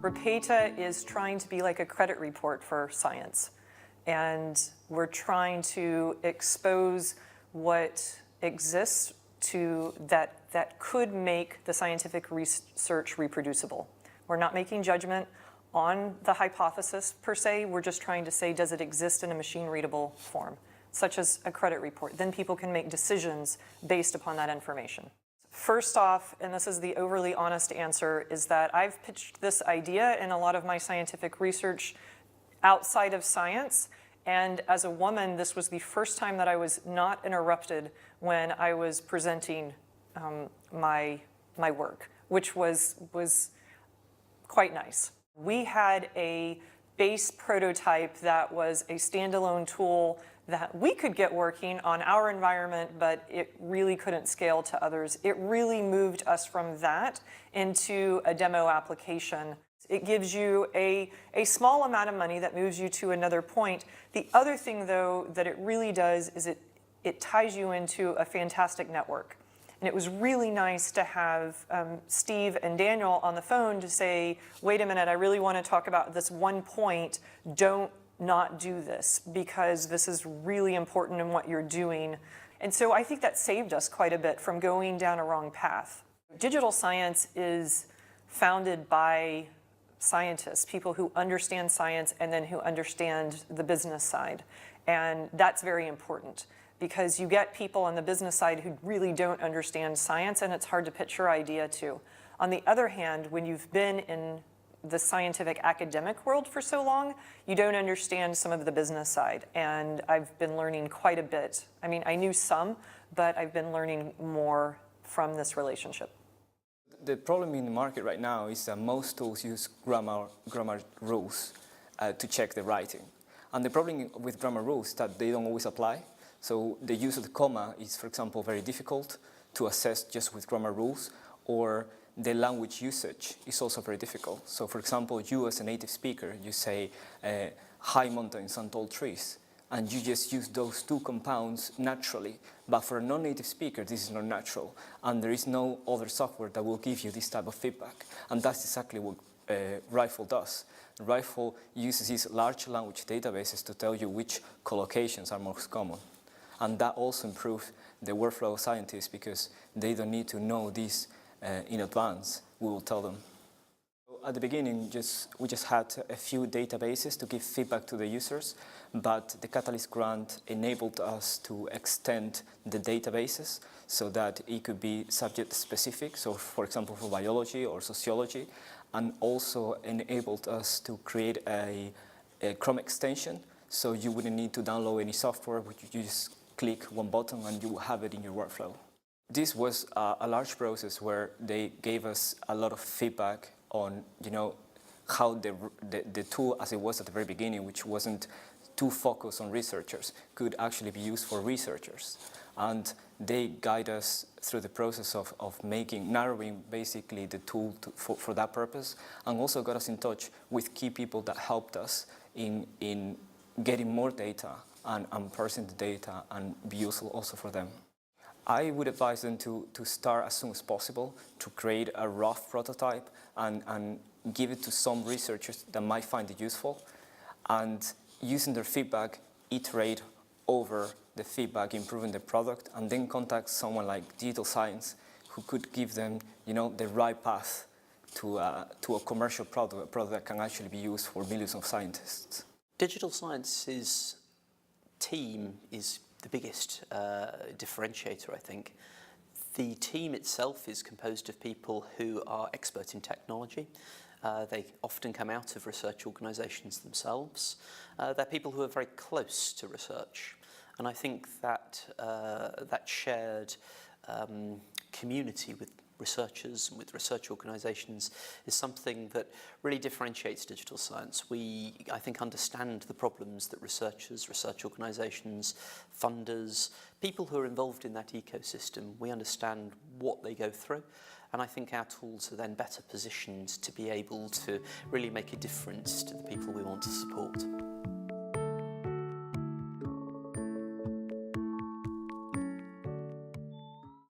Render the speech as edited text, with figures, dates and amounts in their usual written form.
Repeta is trying to be like a credit report for science. And we're trying to expose what exists that could make the scientific research reproducible. We're not making judgment on the hypothesis per se. We're just trying to say, does it exist in a machine-readable form, such as a credit report? Then people can make decisions based upon that information. First off, and this is the overly honest answer, is that I've pitched this idea in a lot of my scientific research outside of science. And as a woman, this was the first time that I was not interrupted when I was presenting my work, which was quite nice. We had a base prototype that was a standalone tool that we could get working on our environment, but it really couldn't scale to others. It really moved us from that into a demo application. It gives you a small amount of money that moves you to another point. The other thing, though, that it really does is it ties you into a fantastic network. And it was really nice to have Steve and Daniel on the phone to say, wait a minute, I really want to talk about this one point. Don't not do this, because this is really important in what you're doing. And so I think that saved us quite a bit from going down a wrong path. Digital science is founded by scientists, people who understand science and then who understand the business side. And that's very important, because you get people on the business side who really don't understand science, and it's hard to pitch your idea to. On the other hand, when you've been in the scientific academic world for so long, you don't understand some of the business side. And I've been learning quite a bit. I mean, I knew some, but I've been learning more from this relationship. The problem in the market right now is that most tools use grammar rules to check the writing. And the problem with grammar rules is that they don't always apply. So the use of the comma is, for example, very difficult to assess just with grammar rules, or the language usage is also very difficult. So, for example, you as a native speaker, you say high mountains and tall trees, and you just use those two compounds naturally. But for a non-native speaker, this is not natural, and there is no other software that will give you this type of feedback. And that's exactly what Rifle does. Rifle uses these large language databases to tell you which collocations are most common. And that also improves the workflow of scientists, because they don't need to know this in advance. We will tell them. At the beginning, we just had a few databases to give feedback to the users, but the Catalyst grant enabled us to extend the databases so that it could be subject specific, so for example for biology or sociology, and also enabled us to create a Chrome extension, so you wouldn't need to download any software, but you just click one button and you will have it in your workflow. This was a large process where they gave us a lot of feedback on, how the tool, as it was at the very beginning, which wasn't too focused on researchers, could actually be used for researchers. And they guide us through the process of narrowing basically the tool for that purpose, and also got us in touch with key people that helped us in getting more data and parsing the data and be useful also for them. I would advise them to start as soon as possible to create a rough prototype and give it to some researchers that might find it useful, and using their feedback, iterate over the feedback, improving the product, and then contact someone like Digital Science who could give them the right path to a commercial product, a product that can actually be used for millions of scientists. Digital Science's team is the biggest differentiator, I think. The team itself is composed of people who are expert in technology. They often come out of research organisations themselves. They're people who are very close to research. And I think that that shared community with researchers and with research organisations is something that really differentiates digital science. We, I think, understand the problems that researchers, research organisations, funders, people who are involved in that ecosystem, we understand what they go through. And I think our tools are then better positioned to be able to really make a difference to the people we want to support.